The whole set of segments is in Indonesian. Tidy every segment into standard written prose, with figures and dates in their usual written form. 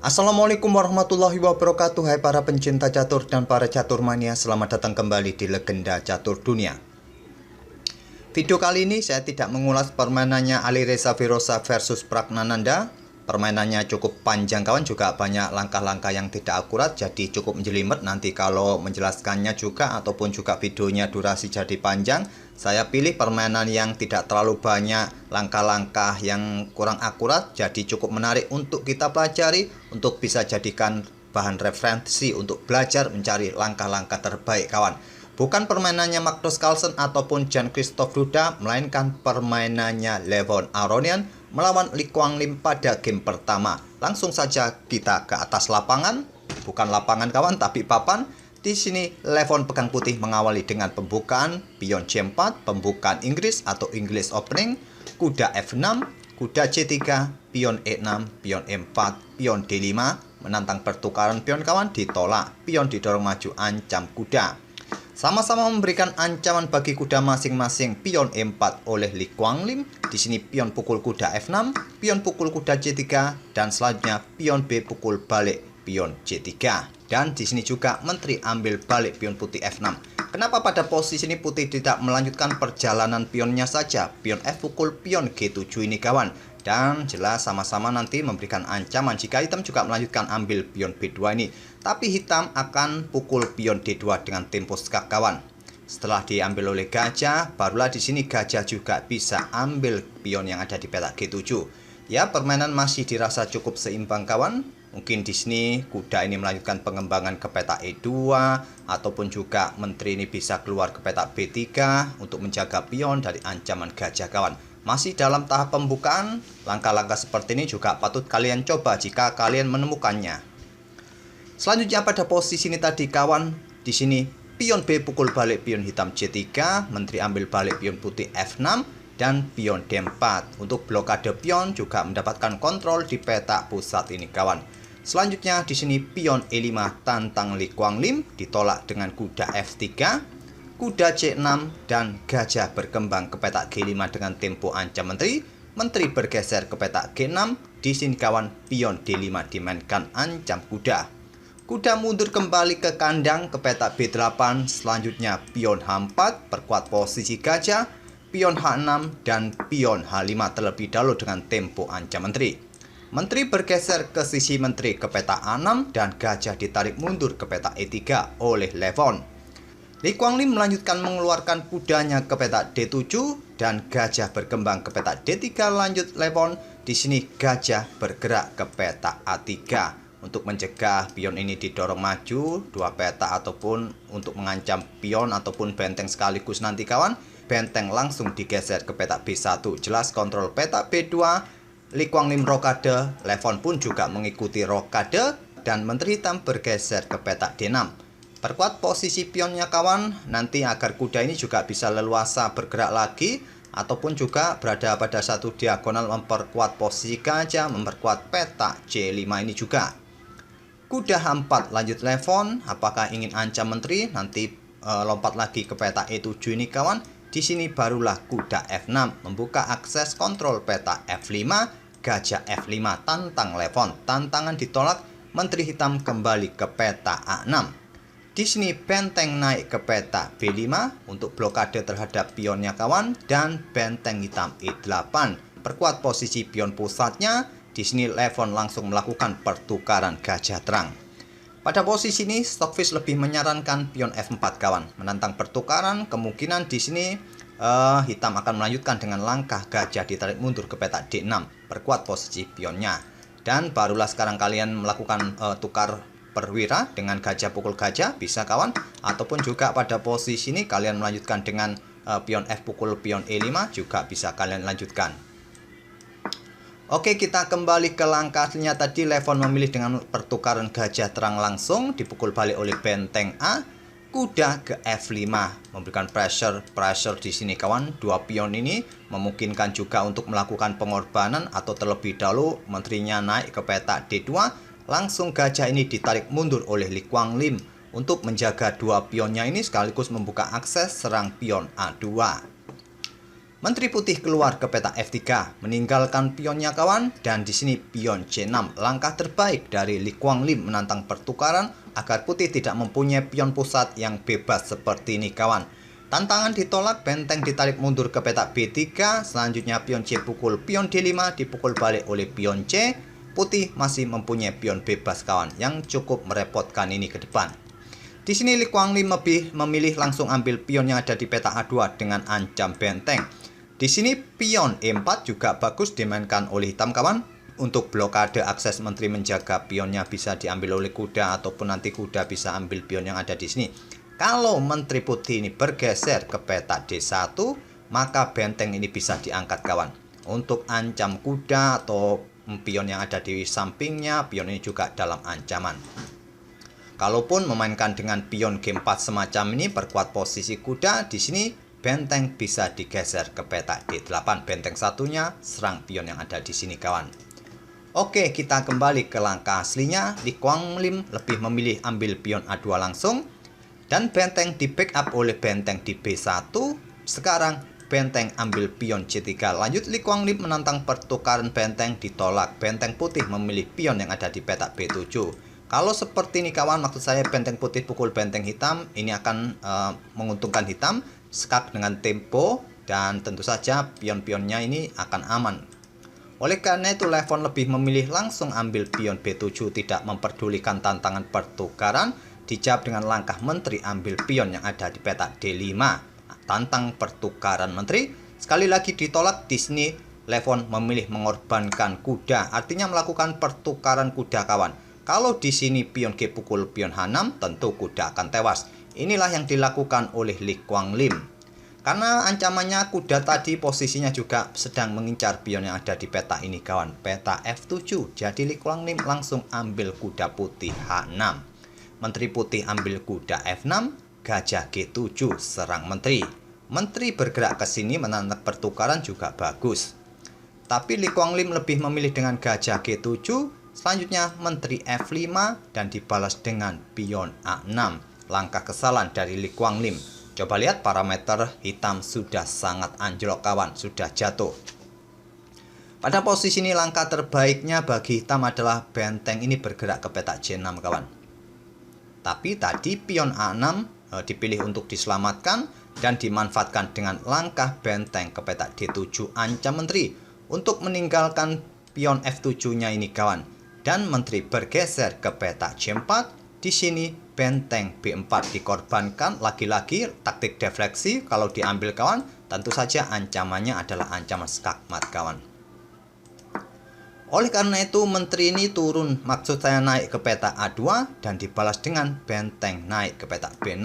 Assalamualaikum warahmatullahi wabarakatuh. Hai para pencinta catur dan para catur mania, selamat datang kembali di Legenda Catur Dunia. Video kali ini saya tidak mengulas permainannya Alireza Firoza versus Pragnananda. Permainannya cukup panjang kawan, juga banyak langkah-langkah yang tidak akurat, jadi cukup menjelimet. Nanti kalau menjelaskannya juga ataupun juga videonya durasi jadi panjang, saya pilih permainan yang tidak terlalu banyak langkah-langkah yang kurang akurat, jadi cukup menarik untuk kita pelajari, untuk bisa jadikan bahan referensi untuk belajar mencari langkah-langkah terbaik kawan. Bukan permainannya Magnus Carlsen ataupun Jan-Christoph Duda, melainkan permainannya Levon Aronian melawan Lee Kwang Lim pada game pertama. Langsung saja kita ke atas lapangan, bukan lapangan kawan tapi papan. Di sini Levon pegang putih mengawali dengan pembukaan pion C4, pembukaan Inggris atau English Opening, kuda F6, kuda C3, pion E6, pion E4, pion D5, menantang pertukaran pion kawan, ditolak, pion didorong maju, ancam kuda. Sama-sama memberikan ancaman bagi kuda masing-masing. Pion E4 oleh Lee Kwang Lim. Di sini pion pukul kuda F6, pion pukul kuda C3, dan selanjutnya pion B pukul balik pion C3. Dan di sini juga menteri ambil balik pion putih F6. Kenapa pada posisi ini putih tidak melanjutkan perjalanan pionnya saja? Pion F pukul pion G7 ini kawan. Dan jelas sama-sama nanti memberikan ancaman jika hitam juga melanjutkan ambil pion B2 ini. Tapi hitam akan pukul pion D2 dengan tempo skak kawan. Setelah diambil oleh gajah, barulah di sini gajah juga bisa ambil pion yang ada di petak G7. Ya, permainan masih dirasa cukup seimbang kawan. Mungkin di sini kuda ini melanjutkan pengembangan ke petak E2 ataupun juga menteri ini bisa keluar ke petak B3 untuk menjaga pion dari ancaman gajah kawan. Masih dalam tahap pembukaan, langkah-langkah seperti ini juga patut kalian coba jika kalian menemukannya. Selanjutnya pada posisi ini tadi kawan, di sini pion B pukul balik pion hitam C3, menteri ambil balik pion putih F6 dan pion D4. Untuk blokade pion juga mendapatkan kontrol di petak pusat ini kawan. Selanjutnya di sini pion E5 tantang Lee Kwang Lim, ditolak dengan kuda F3, kuda C6 dan gajah berkembang ke petak G5 dengan tempo ancam menteri. Menteri bergeser ke petak G6. Di sini kawan, pion D5 dimainkan ancam kuda. Kuda mundur kembali ke kandang ke petak B8. Selanjutnya pion H4 perkuat posisi gajah, pion H6 dan pion H5 terlebih dahulu dengan tempo ancam menteri. Menteri bergeser ke sisi menteri ke petak A6 dan gajah ditarik mundur ke petak E3 oleh Levon. Lee Kwang Lim melanjutkan mengeluarkan kudanya ke petak D7 dan gajah berkembang ke petak D3 lanjut Levon. Di sini gajah bergerak ke petak A3 untuk mencegah pion ini didorong maju dua petak ataupun untuk mengancam pion ataupun benteng sekaligus nanti kawan. Benteng langsung digeser ke petak B1. Jelas kontrol petak B2. Lee Kwang Lim rokade, Levon pun juga mengikuti rokade dan menteri hitam bergeser ke petak D6. Perkuat posisi pionnya kawan, nanti agar kuda ini juga bisa leluasa bergerak lagi ataupun juga berada pada satu diagonal, memperkuat posisi gajah, memperkuat petak C5 ini juga. Kuda H4 lanjut Levon, apakah ingin ancam menteri? Nanti lompat lagi ke petak E7 ini kawan. Di sini barulah kuda F6 membuka akses kontrol petak F5, gajah F5 tantang Levon. Tantangan ditolak, menteri hitam kembali ke petak A6. Di sini benteng naik ke petak B5 untuk blokade terhadap pionnya kawan, dan benteng hitam E8 perkuat posisi pion pusatnya. Di sini Levon langsung melakukan pertukaran gajah terang. Pada posisi ini Stockfish lebih menyarankan pion F4 kawan, menantang pertukaran. Kemungkinan di sini hitam akan melanjutkan dengan langkah gajah ditarik mundur ke petak D6 perkuat posisi pionnya. Dan barulah sekarang kalian melakukan tukar perwira dengan gajah pukul gajah bisa kawan, ataupun juga pada posisi ini kalian melanjutkan dengan pion F pukul pion E5 juga bisa kalian lanjutkan. Oke, kita kembali ke langkah aslinya tadi. Levon memilih dengan pertukaran gajah terang langsung dipukul balik oleh benteng A, kuda ke F5 memberikan pressure di sini kawan. Dua pion ini memungkinkan juga untuk melakukan pengorbanan atau terlebih dahulu menterinya naik ke petak D2. Langsung gajah ini ditarik mundur oleh Lee Kwang Lim untuk menjaga dua pionnya ini sekaligus membuka akses serang pion A2. Menteri Putih keluar ke peta F3, meninggalkan pionnya kawan, dan di sini pion C6, langkah terbaik dari Lee Kuan Lim menantang pertukaran agar Putih tidak mempunyai pion pusat yang bebas seperti ini kawan. Tantangan ditolak, benteng ditarik mundur ke peta B3, selanjutnya pion C pukul pion D5 dipukul balik oleh pion C. Putih masih mempunyai pion bebas kawan, yang cukup merepotkan ini ke depan. Di sini Lee Kuan Lim lebih memilih langsung ambil pion yang ada di peta A2 dengan ancam benteng. Di sini pion E4 juga bagus dimainkan oleh hitam kawan. Untuk blokade akses menteri menjaga pionnya bisa diambil oleh kuda ataupun nanti kuda bisa ambil pion yang ada di sini. Kalau menteri putih ini bergeser ke peta D1, maka benteng ini bisa diangkat kawan. Untuk ancam kuda atau pion yang ada di sampingnya, pion ini juga dalam ancaman. Kalaupun memainkan dengan pion G4 semacam ini perkuat posisi kuda, di sini benteng bisa digeser ke peta D8. Benteng satunya serang pion yang ada di sini kawan. Oke, kita kembali ke langkah aslinya. Lee Kuan Lim lebih memilih ambil pion A2 langsung. Dan benteng di backup oleh benteng di B1. Sekarang benteng ambil pion C3. Lanjut Lee Kuan Lim menantang pertukaran benteng, ditolak. Benteng putih memilih pion yang ada di peta B7. Kalau seperti ini kawan, maksud saya benteng putih pukul benteng hitam, ini akan menguntungkan hitam. Skak dengan tempo, dan tentu saja pion-pionnya ini akan aman. Oleh karena itu Levon lebih memilih langsung ambil pion B7, tidak memperdulikan tantangan pertukaran. Dijawab dengan langkah menteri ambil pion yang ada di peta D5. Tantang pertukaran menteri, sekali lagi ditolak. Di sini Levon memilih mengorbankan kuda, artinya melakukan pertukaran kuda kawan. Kalau di sini pion G pukul pion H6, tentu kuda akan tewas. Inilah yang dilakukan oleh Lee Kuan Lim. Karena ancamannya kuda tadi posisinya juga sedang mengincar pion yang ada di peta ini kawan. Peta F7. Jadi Lee Kuan Lim langsung ambil kuda putih H6. Menteri putih ambil kuda F6. Gajah G7 serang menteri. Menteri bergerak ke sini menantang pertukaran juga bagus. Tapi Lee Kuan Lim lebih memilih dengan gajah G7. Selanjutnya menteri F5 dan dibalas dengan pion A6. Langkah kesalahan dari Lee Kuan Lim. Coba lihat parameter hitam sudah sangat anjlok kawan, sudah jatuh. Pada posisi ini langkah terbaiknya bagi hitam adalah benteng ini bergerak ke peta C6 kawan. Tapi tadi pion A6 dipilih untuk diselamatkan dan dimanfaatkan dengan langkah benteng ke peta D7 ancam menteri untuk meninggalkan pion F7-nya ini kawan. Dan menteri bergeser ke peta C4. Di sini benteng B4 dikorbankan, lagi-lagi taktik defleksi. Kalau diambil kawan, tentu saja ancamannya adalah ancaman skakmat kawan. Oleh karena itu menteri ini turun, maksud saya naik ke peta A2 dan dibalas dengan benteng naik ke peta B6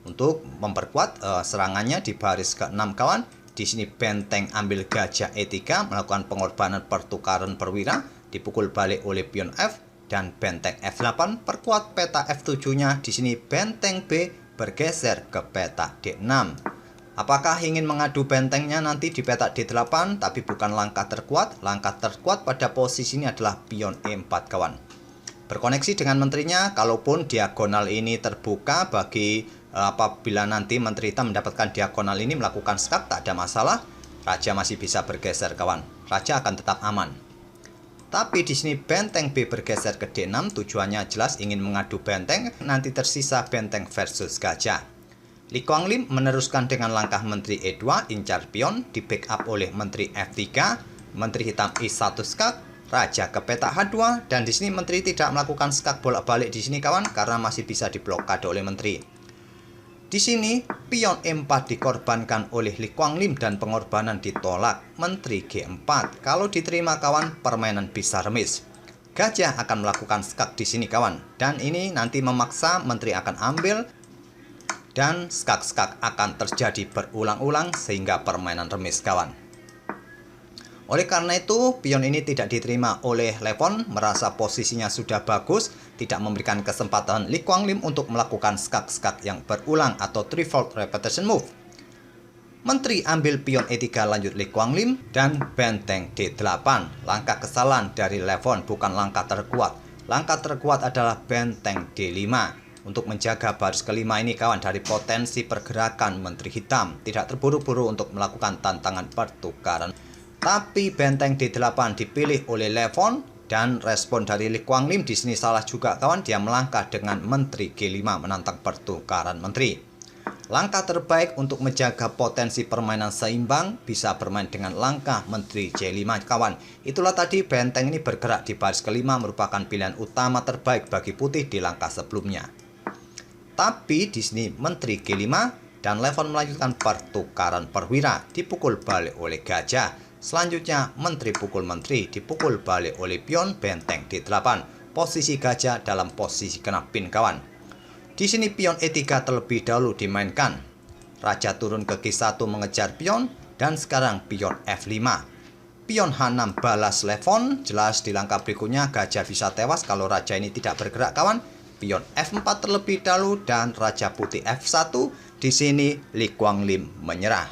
untuk memperkuat serangannya di baris ke-6 kawan. Di sini benteng ambil gajah E3 melakukan pengorbanan pertukaran perwira, dipukul balik oleh pion F. Dan benteng F8 perkuat peta F7-nya. Di sini benteng B bergeser ke peta D6. Apakah ingin mengadu bentengnya nanti di peta D8? Tapi bukan langkah terkuat. Langkah terkuat pada posisi ini adalah pion E4 kawan. Berkoneksi dengan menterinya. Kalaupun diagonal ini terbuka bagi apabila nanti menteri hitam mendapatkan diagonal ini melakukan skak, tak ada masalah. Raja masih bisa bergeser kawan. Raja akan tetap aman. Tapi di sini benteng B bergeser ke D6, tujuannya jelas ingin mengadu benteng, nanti tersisa benteng versus gajah. Lee Kuan Lim meneruskan dengan langkah menteri E2, incar pion, di backup oleh menteri F3, menteri hitam I1 skak, raja ke peta H2, dan di sini menteri tidak melakukan skak bolak-balik di sini kawan, karena masih bisa diblokade oleh menteri. Di sini pion E4 dikorbankan oleh Lee Kuan Lim dan pengorbanan ditolak. Menteri G4. Kalau diterima kawan, permainan bisa remis. Gajah akan melakukan skak di sini kawan. Dan ini nanti memaksa menteri akan ambil dan skak-skak akan terjadi berulang-ulang sehingga permainan remis kawan. Oleh karena itu, pion ini tidak diterima oleh Levon, merasa posisinya sudah bagus, tidak memberikan kesempatan Lee Kuan Lim untuk melakukan skak-skak yang berulang atau threefold repetition move. Menteri ambil pion E3 lanjut Lee Kuan Lim dan benteng D8. Langkah kesalahan dari Levon bukan langkah terkuat. Langkah terkuat adalah benteng D5. untuk menjaga baris kelima ini kawan dari potensi pergerakan Menteri Hitam. Tidak terburu-buru untuk melakukan tantangan pertukaran. Tapi benteng D8 dipilih oleh Levon dan respon dari Lee Kuan Lim di sini salah juga kawan. Dia melangkah dengan Menteri G5 menantang pertukaran menteri. Langkah terbaik untuk menjaga potensi permainan seimbang bisa bermain dengan langkah Menteri J5 kawan. Itulah tadi benteng ini bergerak di baris kelima merupakan pilihan utama terbaik bagi putih di langkah sebelumnya. Tapi di sini Menteri G5 dan Levon melanjutkan pertukaran perwira dipukul balik oleh gajah. Selanjutnya Menteri pukul Menteri dipukul balik oleh pion benteng D8. Posisi gajah dalam posisi kena pin kawan. Di sini pion E3 terlebih dahulu dimainkan. Raja turun ke G1 mengejar pion dan sekarang pion F5. Pion H6 balas Levon. Jelas di langkah berikutnya gajah bisa tewas kalau raja ini tidak bergerak kawan. Pion F4 terlebih dahulu dan raja putih F1. Di sini Lee Kuan Lim menyerah.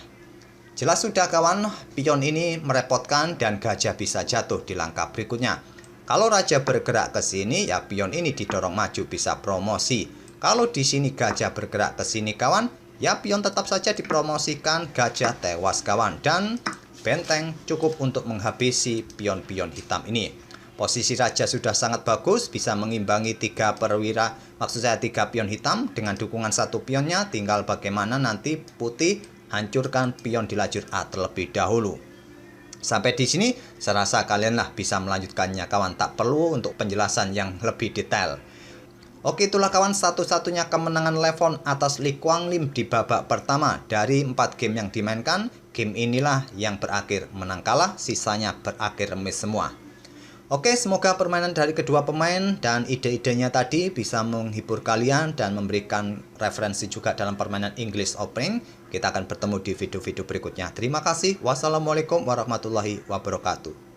Jelas sudah kawan, pion ini merepotkan dan gajah bisa jatuh di langkah berikutnya. Kalau raja bergerak ke sini ya pion ini didorong maju bisa promosi. Kalau di sini gajah bergerak ke sini kawan, ya pion tetap saja dipromosikan, gajah tewas kawan dan benteng cukup untuk menghabisi pion-pion hitam ini. Posisi raja sudah sangat bagus, bisa mengimbangi 3 perwira, maksud saya 3 pion hitam dengan dukungan 1 pionnya. Tinggal bagaimana nanti putih hancurkan pion di lajur A terlebih dahulu. Sampai di sini, saya rasa kalianlah bisa melanjutkannya kawan. Tak perlu untuk penjelasan yang lebih detail. Oke, itulah kawan satu-satunya kemenangan Levon atas Lee Kuan Lim di babak pertama. Dari 4 game yang dimainkan, game inilah yang berakhir menang kalah, sisanya berakhir remis semua. Oke, semoga permainan dari kedua pemain dan ide-idenya tadi bisa menghibur kalian dan memberikan referensi juga dalam permainan English Open. Kita akan bertemu di video-video berikutnya. Terima kasih. Wassalamualaikum warahmatullahi wabarakatuh.